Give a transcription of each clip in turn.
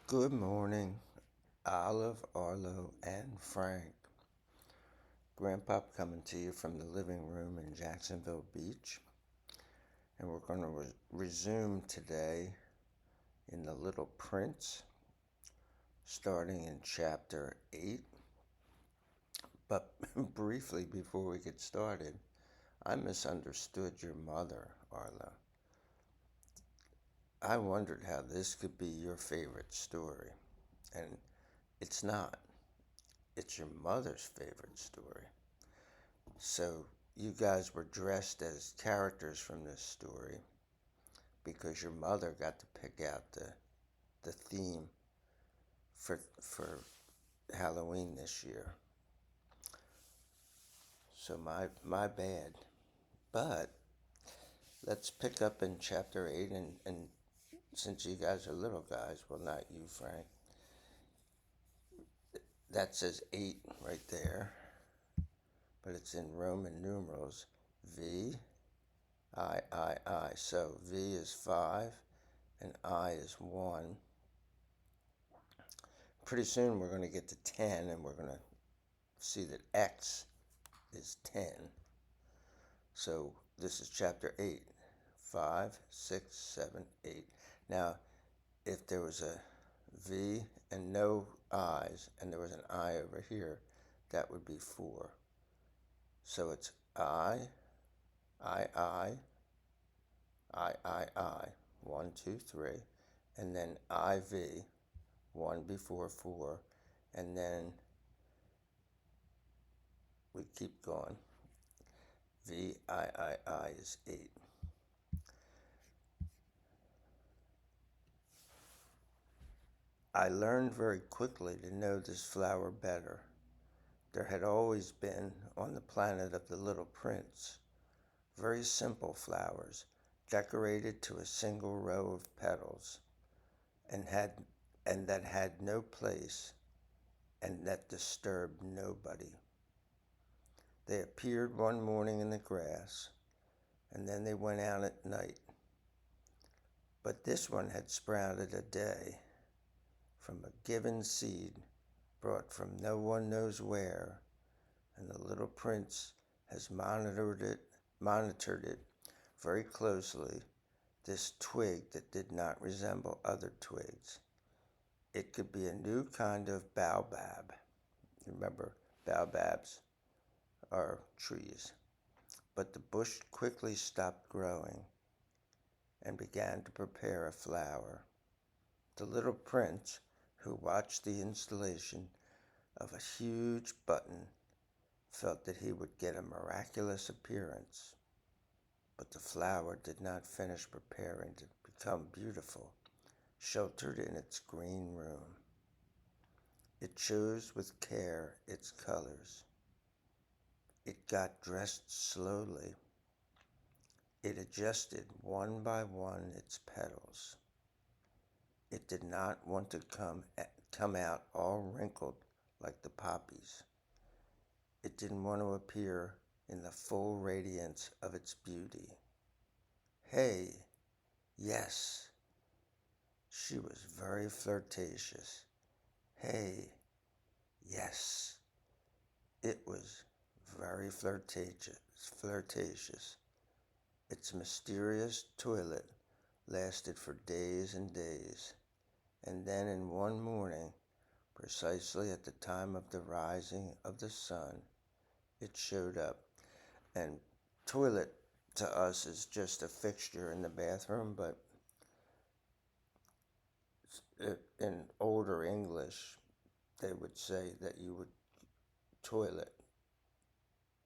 Good morning, Olive, Arlo, and Frank. Grandpa coming to you from the living room in Jacksonville Beach. And we're going to resume today in The Little Prince, starting in chapter 8. But briefly, before we get started, I misunderstood your mother, Arlo. I wondered how this could be your favorite story. And it's not. It's your mother's favorite story. So you guys were dressed as characters from this story because your mother got to pick out the theme for Halloween this year. So my bad. But let's pick up in chapter 8 and since you guys are little guys, well, not you, Frank, that says 8 right there, but it's in Roman numerals, V I. So V is 5 and I is 1. Pretty soon we're going to get to 10 and we're going to see that X is 10. So this is chapter 8. 5, 6, 7, 8. Now, if there was a V and no I's and there was an I over here, that would be 4. So it's I, I. 1, 2, 3. And then IV, 1 before 4. And then we keep going. VIII is 8. I learned very quickly to know this flower better. There had always been, on the planet of the Little Prince, very simple flowers, decorated to a single row of petals, and that had no place, and that disturbed nobody. They appeared one morning in the grass, and then they went out at night. But this one had sprouted a day from a given seed brought from no one knows where, and the little prince has monitored it very closely, this twig that did not resemble other twigs. It could be a new kind of baobab. Remember, baobabs are trees. But the bush quickly stopped growing and began to prepare a flower. The little prince, who watched the installation of a huge button, felt that he would get a miraculous appearance. But the flower did not finish preparing to become beautiful, sheltered in its green room. It chose with care its colors. It got dressed slowly. It adjusted one by one its petals. It did not want to come out all wrinkled like the poppies. It didn't want to appear in the full radiance of its beauty. Hey, yes, she was very flirtatious. Hey, yes, it was very flirtatious. Its mysterious toilet lasted for days and days, and then in one morning, precisely at the time of the rising of the sun, it showed up. And toilet to us is just a fixture in the bathroom, but in older English, they would say that you would toilet.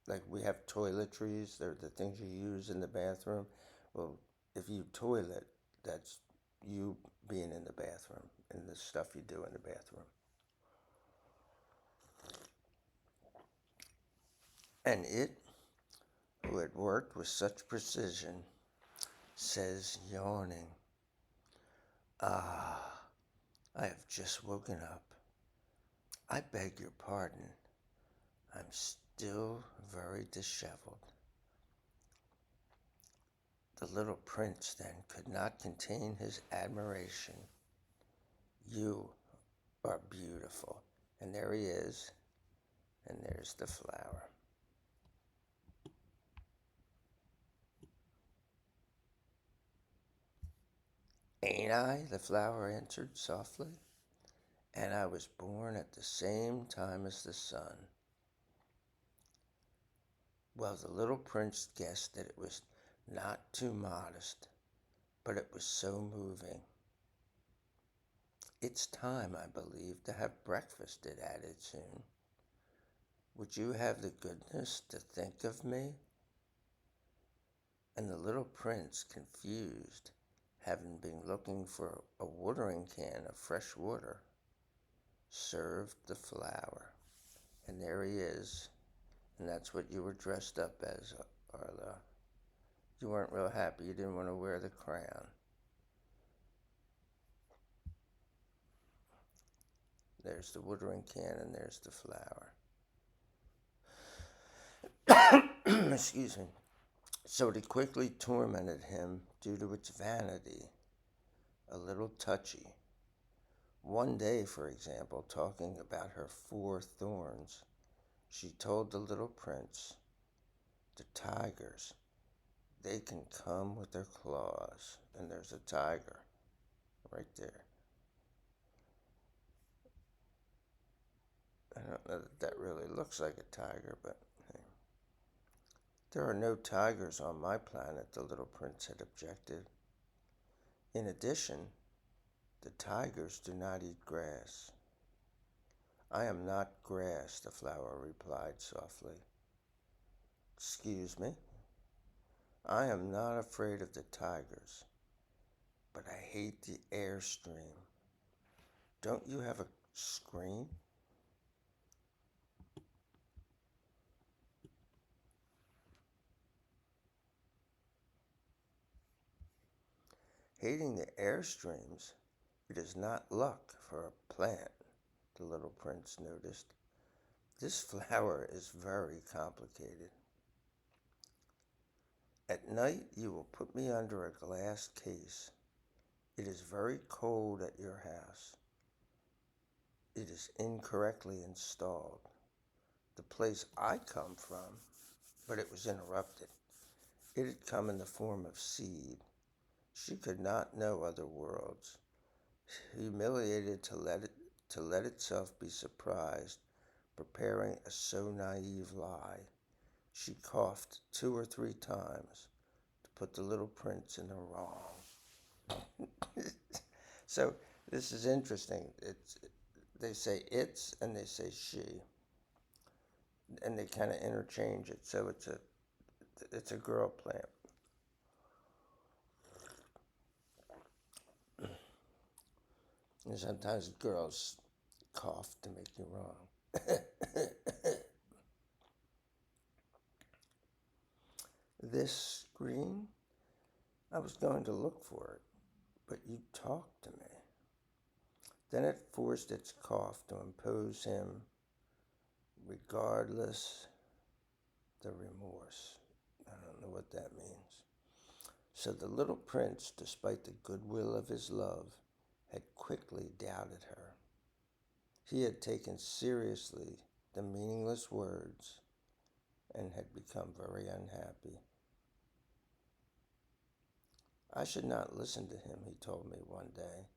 Like we have toiletries, they're the things you use in the bathroom. Well, if you toilet, that's you being in the bathroom and the stuff you do in the bathroom. And it, who had worked with such precision, says, yawning, "Ah, I have just woken up. I beg your pardon. I'm still very disheveled." The little prince then could not contain his admiration. You are beautiful. And there he is, and there's the flower. Ain't I? The flower answered softly. And I was born at the same time as the sun. Well, the little prince guessed that it was not too modest, but it was so moving. It's time, I believe, to have breakfast, it added soon. Would you have the goodness to think of me? And the little prince, confused, having been looking for a watering can of fresh water, served the flower. And there he is. And that's what you were dressed up as, Arla. You weren't real happy. You didn't want to wear the crown. There's the watering can and there's the flower. Excuse me. So it quickly tormented him due to its vanity, a little touchy. One day, for example, talking about her 4 thorns, she told the little prince, the tigers, they can come with their claws. And there's a tiger right there. I don't know that really looks like a tiger, but hey. There are no tigers on my planet, the little prince had objected. In addition, the tigers do not eat grass. I am not grass, the flower replied softly. Excuse me? I am not afraid of the tigers, but I hate the airstream. Don't you have a screen? Hating the airstreams, it is not luck for a plant, the little prince noticed. This flower is very complicated. At night you will put me under a glass case. It is very cold at your house. It is incorrectly installed. The place I come from, but it was interrupted. It had come in the form of seed. She could not know other worlds. Humiliated to let itself be surprised, preparing a so naive lie, she coughed 2 or 3 times to put the little prince in the wrong. So this is interesting. They say it's and they say she, and they kind of interchange it. So it's a girl plant. And sometimes girls cough to make you wrong. This screen, I was going to look for it, but you talked to me. Then it forced its cough to impose him, regardless the remorse. I don't know what that means. So the little prince, despite the goodwill of his love, had quickly doubted her. He had taken seriously the meaningless words and had become very unhappy. I should not listen to him, he told me one day.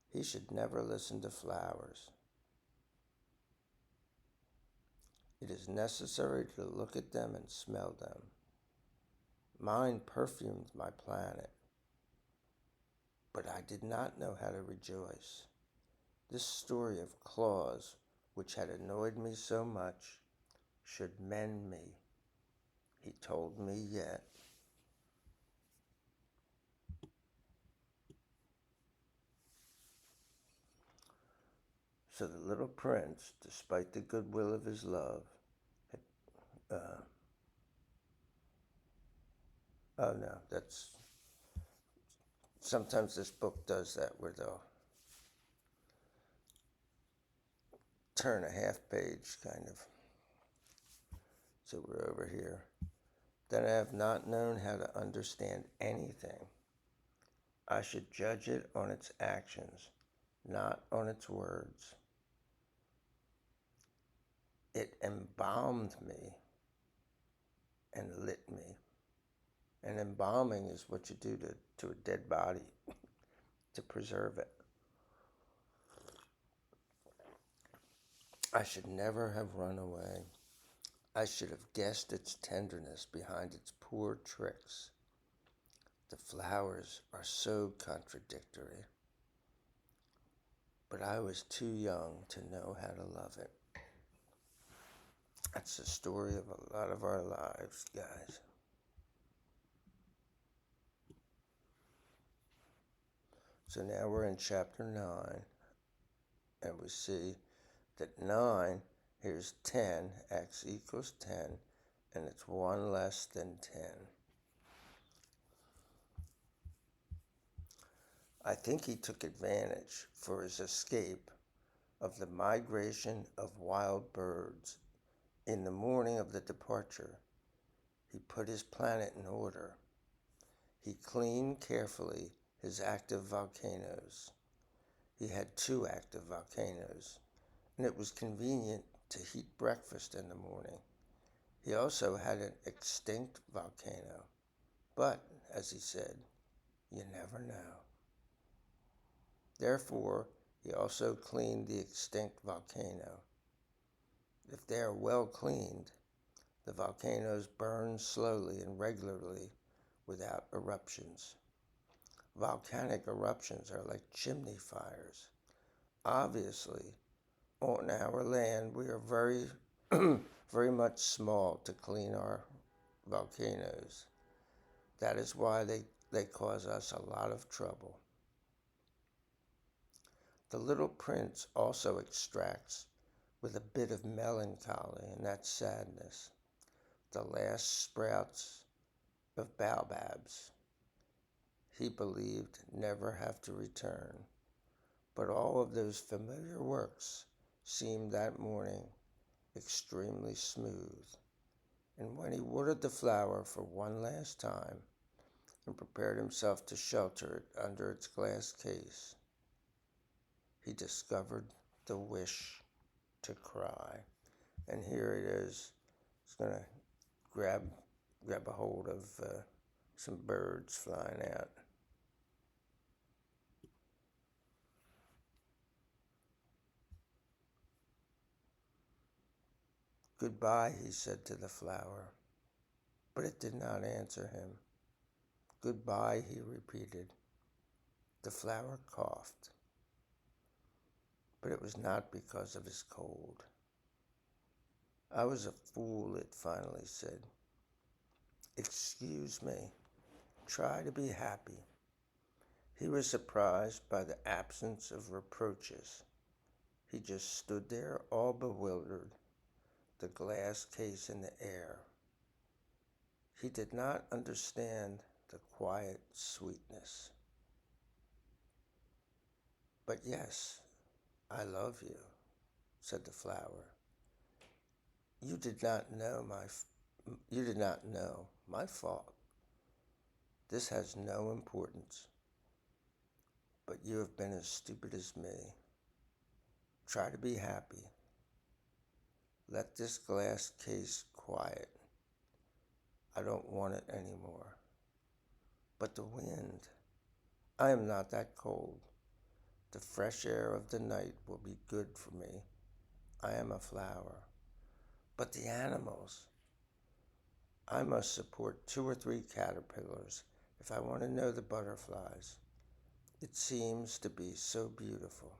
He should never listen to flowers. It is necessary to look at them and smell them. Mine perfumed my planet, but I did not know how to rejoice. This story of claws, which had annoyed me so much, should mend me, he told me yet. So the little prince, despite the goodwill of his love, had, oh no, that's, sometimes this book does that where they'll turn a half page kind of. So we're over here. That I have not known how to understand anything. I should judge it on its actions, not on its words. It embalmed me and lit me. And embalming is what you do to a dead body to preserve it. I should never have run away. I should have guessed its tenderness behind its poor tricks. The flowers are so contradictory, but I was too young to know how to love it. That's the story of a lot of our lives, guys. So now we're in chapter 9, and we see that 9, here's 10, x equals 10, and it's 1 less than 10. I think he took advantage for his escape of the migration of wild birds. In the morning of the departure, he put his planet in order. He cleaned carefully his active volcanoes. He had 2 active volcanoes, and it was convenient to heat breakfast in the morning. He also had an extinct volcano, but, as he said, you never know. Therefore, he also cleaned the extinct volcano. If they are well cleaned, the volcanoes burn slowly and regularly without eruptions. Volcanic eruptions are like chimney fires. Obviously, on our land, we are very, very much small to clean our volcanoes. That is why they cause us a lot of trouble. The little prince also extracts with a bit of melancholy, and that's sadness, the last sprouts of baobabs he believed never have to return. But all of those familiar works seemed that morning extremely smooth. And when he watered the flower for one last time and prepared himself to shelter it under its glass case, he discovered the wish to cry. And here it is. It's going to grab a hold of some birds flying out. Goodbye, he said to the flower, but it did not answer him. Goodbye, he repeated. The flower coughed, but it was not because of his cold. I was a fool, it finally said. Excuse me. Try to be happy. He was surprised by the absence of reproaches. He just stood there all bewildered, the glass case in the air. He did not understand the quiet sweetness. But yes, I love you, said the flower. You did not know my fault. This has no importance, but you have been as stupid as me. Try to be happy. Let this glass case quiet. I don't want it anymore. But the wind, I am not that cold. The fresh air of the night will be good for me. I am a flower. But the animals, I must support 2 or 3 caterpillars if I want to know the butterflies. It seems to be so beautiful.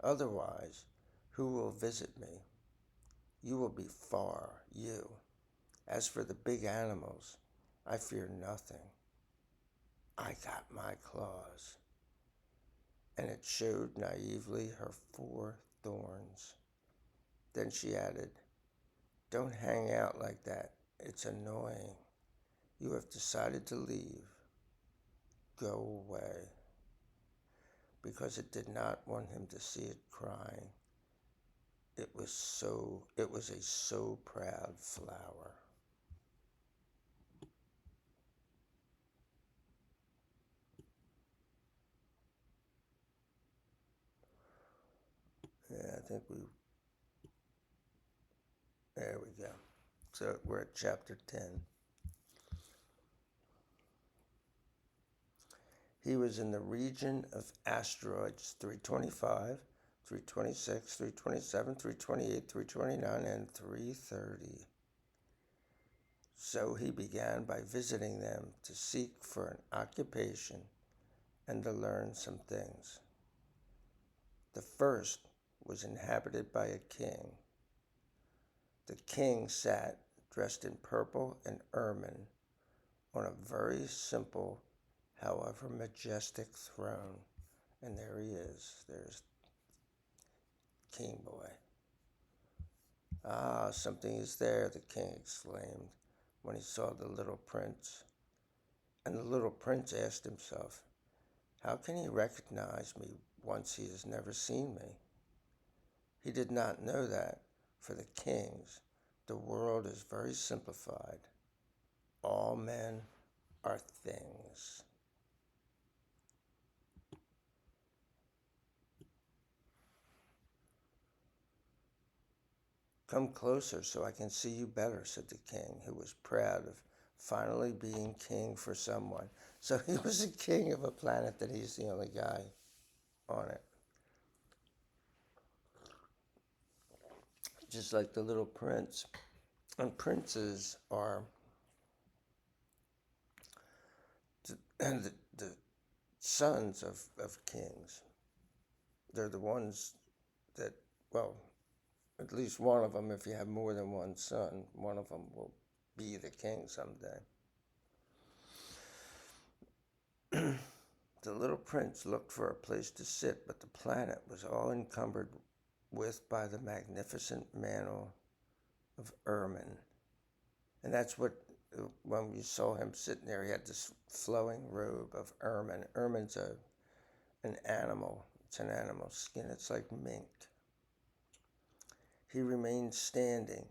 Otherwise, who will visit me? You will be far, you. As for the big animals, I fear nothing. I got my claws. And it showed naively her 4 thorns. Then she added, Don't hang out like that. It's annoying. You have decided to leave. Go away. Because it did not want him to see it crying. It was a so proud flower. think there we go. So we're at chapter 10. He was in the region of asteroids 325, 326, 327, 328, 329, and 330. So he began by visiting them to seek for an occupation and to learn some things. The first was inhabited by a king. The king sat dressed in purple and ermine on a very simple, however majestic throne. And there he is. There's King Boy. Ah, something is there, the king exclaimed when he saw the little prince. And the little prince asked himself, how can he recognize me once he has never seen me? He did not know that, for the kings, the world is very simplified. All men are things. Come closer so I can see you better, said the king, who was proud of finally being king for someone. So he was a king of a planet that he's the only guy on it. Just like the little prince. And princes are the sons of kings. They're the ones that, well, at least one of them, if you have more than one son, one of them will be the king someday. The little prince looked for a place to sit, but the planet was all encumbered with by the magnificent mantle of ermine. And that's what, when we saw him sitting there, he had this flowing robe of ermine. Ermine's an animal. It's an animal skin. It's like mink. He remained standing,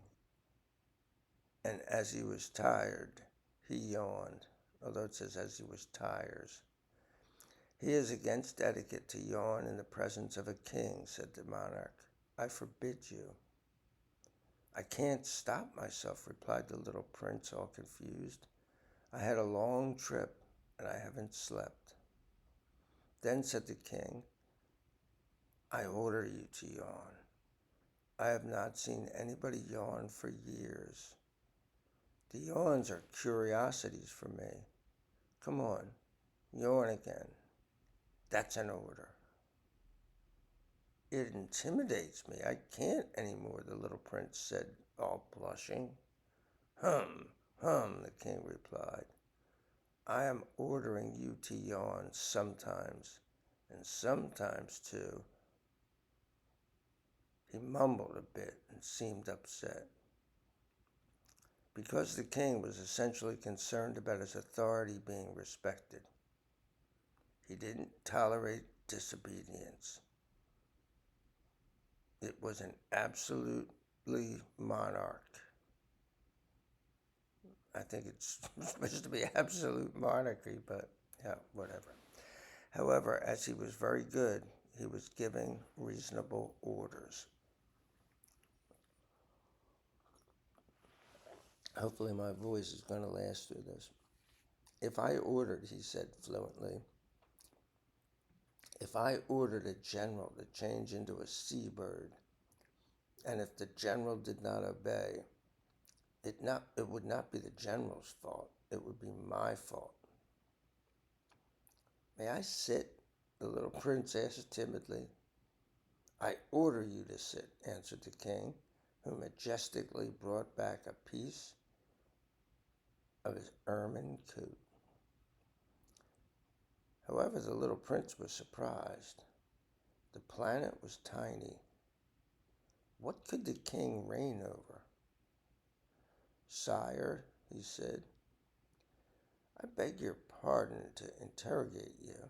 and as he was tired, he yawned, although it says as he was tires. He is against etiquette to yawn in the presence of a king, said the monarch. I forbid you. I can't stop myself, replied the little prince, all confused. I had a long trip, and I haven't slept. Then said the king, I order you to yawn. I have not seen anybody yawn for years. The yawns are curiosities for me. Come on, yawn again. That's an order. It intimidates me. I can't anymore, the little prince said, all blushing. Hum, the king replied. I am ordering you to yawn sometimes, and sometimes too. He mumbled a bit and seemed upset. Because the king was essentially concerned about his authority being respected, he didn't tolerate disobedience. It was an absolutely monarch. I think it's supposed to be absolute monarchy, but yeah, whatever. However, as he was very good, he was giving reasonable orders. Hopefully my voice is going to last through this. If I ordered, he said fluently, if I ordered a general to change into a seabird, and if the general did not obey, it would not be the general's fault. It would be my fault. May I sit? The little prince asked timidly. I order you to sit, answered the king, who majestically brought back a piece of his ermine coat. However, the little prince was surprised. The planet was tiny. What could the king reign over? Sire, he said, I beg your pardon to interrogate you.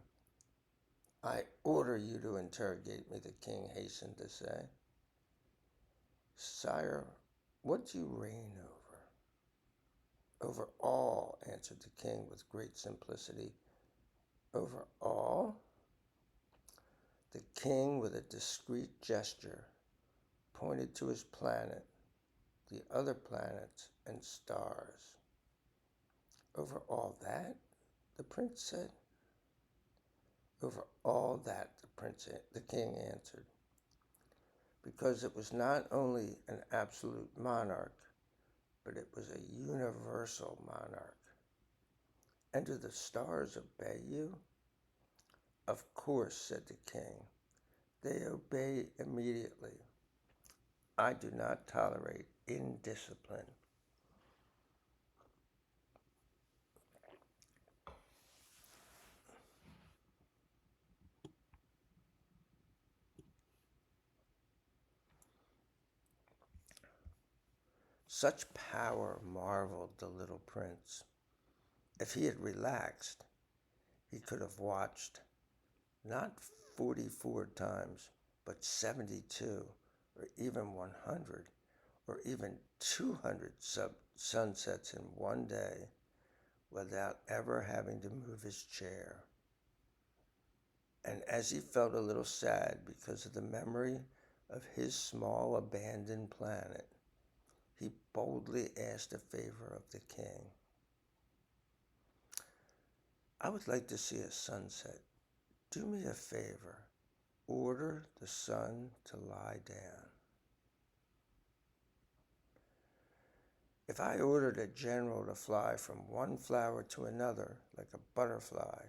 I order you to interrogate me, the king hastened to say. Sire, what do you reign over? Over all, answered the king with great simplicity. Over all? The king, with a discreet gesture, pointed to his planet, the other planets, and stars. Over all that, the prince said. Over all that, the king answered, because it was not only an absolute monarch, but it was a universal monarch. And do the stars obey you? Of course, said the king. They obey immediately. I do not tolerate indiscipline. Such power, marveled the little prince. If he had relaxed, he could have watched not 44 times, but 72, or even 100, or even 200 sunsets in one day without ever having to move his chair. And as he felt a little sad because of the memory of his small abandoned planet, he boldly asked a favor of the king. I would like to see a sunset. Do me a favor. Order the sun to lie down. If I ordered a general to fly from one flower to another like a butterfly,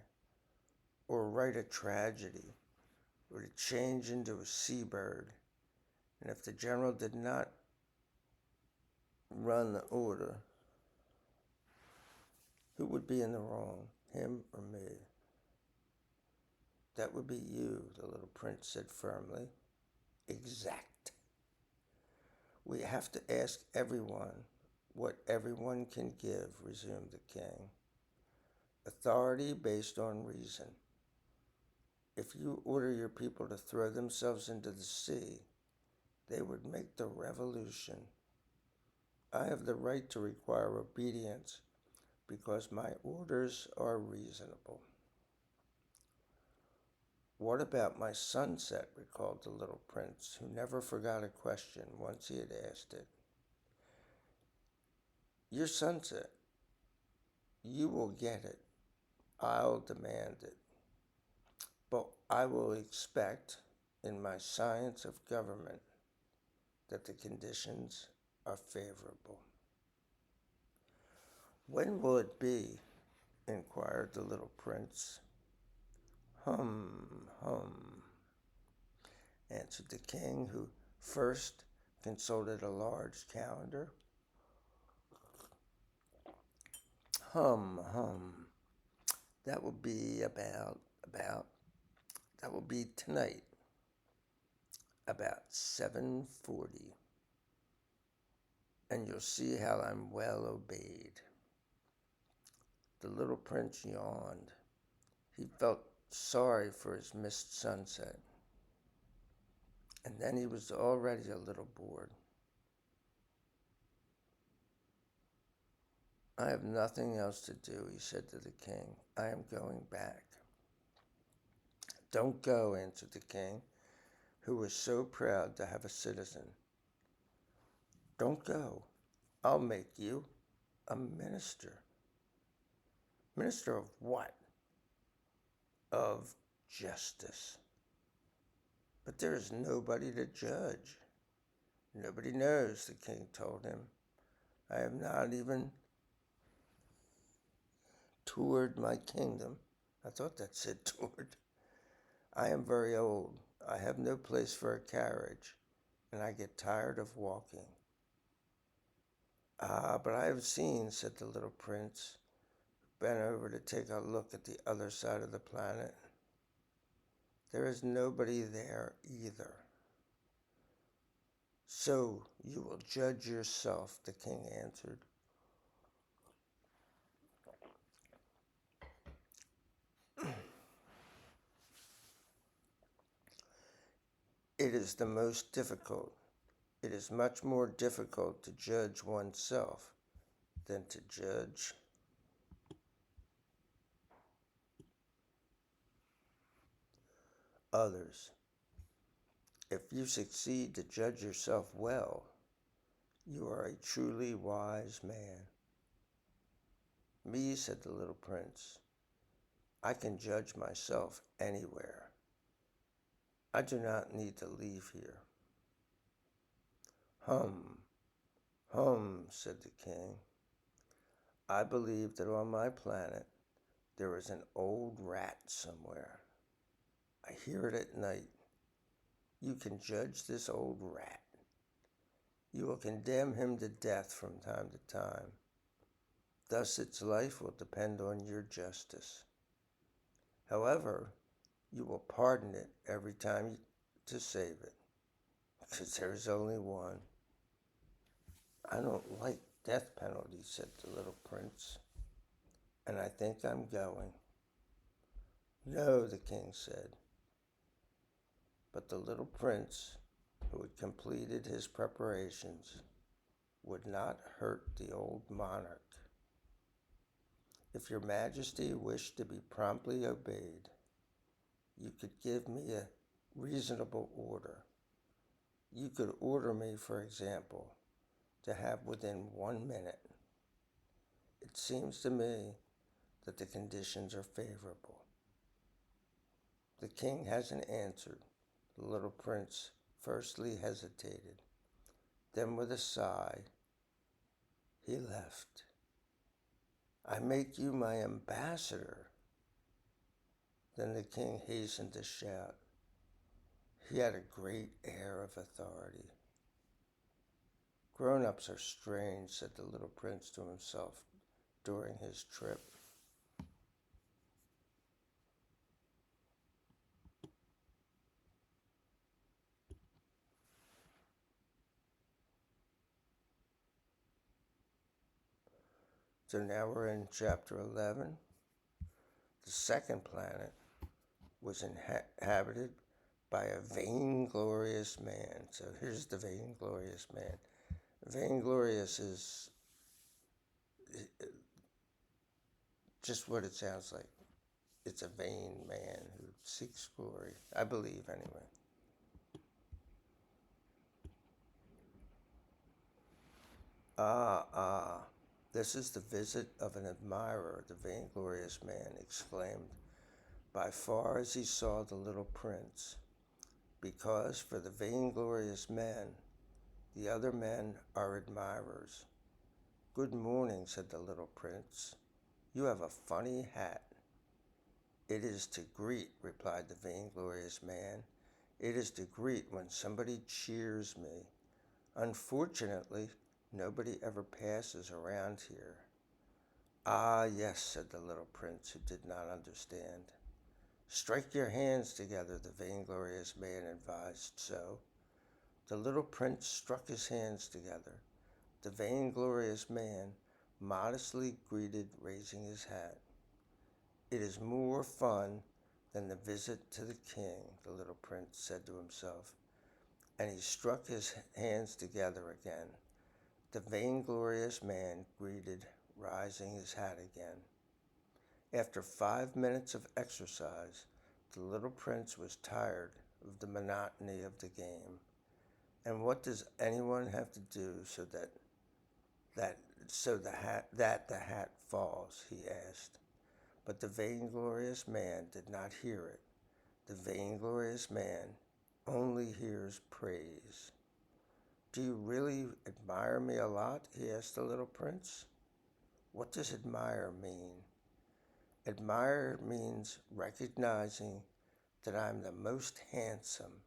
or write a tragedy, or to change into a seabird, and if the general did not run the order, who would be in the wrong, him or me? That would be you, the little prince said firmly. Exact. We have to ask everyone what everyone can give, resumed the king. Authority based on reason. If you order your people to throw themselves into the sea, they would make the revolution. I have the right to require obedience because my orders are reasonable. What about my sunset? Recalled the little prince, who never forgot a question once he had asked it. Your sunset. You will get it. I'll demand it. But I will expect, in my science of government, that the conditions are favorable. When will it be? Inquired the little prince. Hum, answered the king, who first consulted a large calendar. Hum. That will be that will be tonight, about 7:40. And you'll see how I'm well obeyed. The little prince yawned. He felt sorry for his missed sunset. And then he was already a little bored. I have nothing else to do, he said to the king. I am going back. Don't go, answered the king, who was so proud to have a citizen. Don't go. I'll make you a minister. Minister of what? Of justice. But there is nobody to judge. Nobody knows, the king told him. I have not even toured my kingdom. I thought that said toured. I am very old. I have no place for a carriage, and I get tired of walking. Ah, but I have seen, said the little prince, who bent over to take a look at the other side of the planet. There is nobody there either. So you will judge yourself, the king answered. It is the most difficult. It is much more difficult to judge oneself than to judge others. If you succeed to judge yourself well, you are a truly wise man. Me, said the little prince, I can judge myself anywhere. I do not need to leave here. Hum, hum, said the king. I believe that on my planet there is an old rat somewhere. I hear it at night. You can judge this old rat. You will condemn him to death from time to time. Thus its life will depend on your justice. However, you will pardon it every time to save it, because there is only one. I don't like death penalty, said the little prince, and I think I'm going. No, the king said. But the little prince, who had completed his preparations, would not hurt the old monarch. If your majesty wished to be promptly obeyed, you could give me a reasonable order. You could order me, for example, to have within 1 minute. It seems to me that the conditions are favorable. The king hasn't answered. The little prince firstly hesitated. Then with a sigh, he left. I make you my ambassador. Then the king hastened to shout. He had a great air of authority. Grown-ups are strange, said the little prince to himself during his trip. So now we're in chapter 11. The second planet was inhabited by a vainglorious man. So here's the vainglorious man. Vainglorious is just what it sounds like. It's a vain man who seeks glory. I believe, anyway. Ah, this is the visit of an admirer, the vainglorious man exclaimed, by far as he saw the little prince. Because for the vainglorious man, the other men are admirers. Good morning, said the little prince. You have a funny hat. It is to greet, replied the vainglorious man. It is to greet when somebody cheers me. Unfortunately, nobody ever passes around here. Ah, yes, said the little prince, who did not understand. Strike your hands together, the vainglorious man advised. So the little prince struck his hands together. The vainglorious man modestly greeted, raising his hat. It is more fun than the visit to the king, the little prince said to himself, and he struck his hands together again. The vainglorious man greeted, raising his hat again. After 5 minutes of exercise, the little prince was tired of the monotony of the game. And what does anyone have to do so that the hat falls? He asked. But the vainglorious man did not hear it. The vainglorious man only hears praise. Do you really admire me a lot? He asked the little prince. What does admire mean? Admire means recognizing that I'm the most handsome,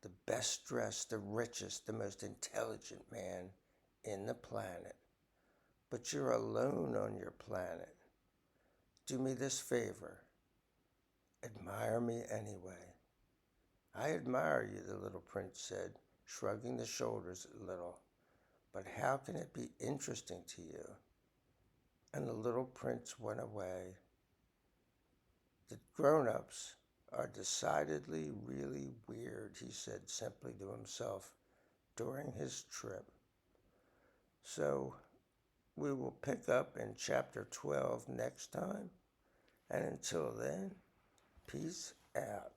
the best dressed, the richest, the most intelligent man in the planet. But you're alone on your planet. Do me this favor. Admire me anyway. I admire you, the little prince said, shrugging the shoulders a little. But how can it be interesting to you? And the little prince went away. The grown-ups are decidedly really weird, he said simply to himself during his trip. So we will pick up in chapter 12 next time. And until then, peace out.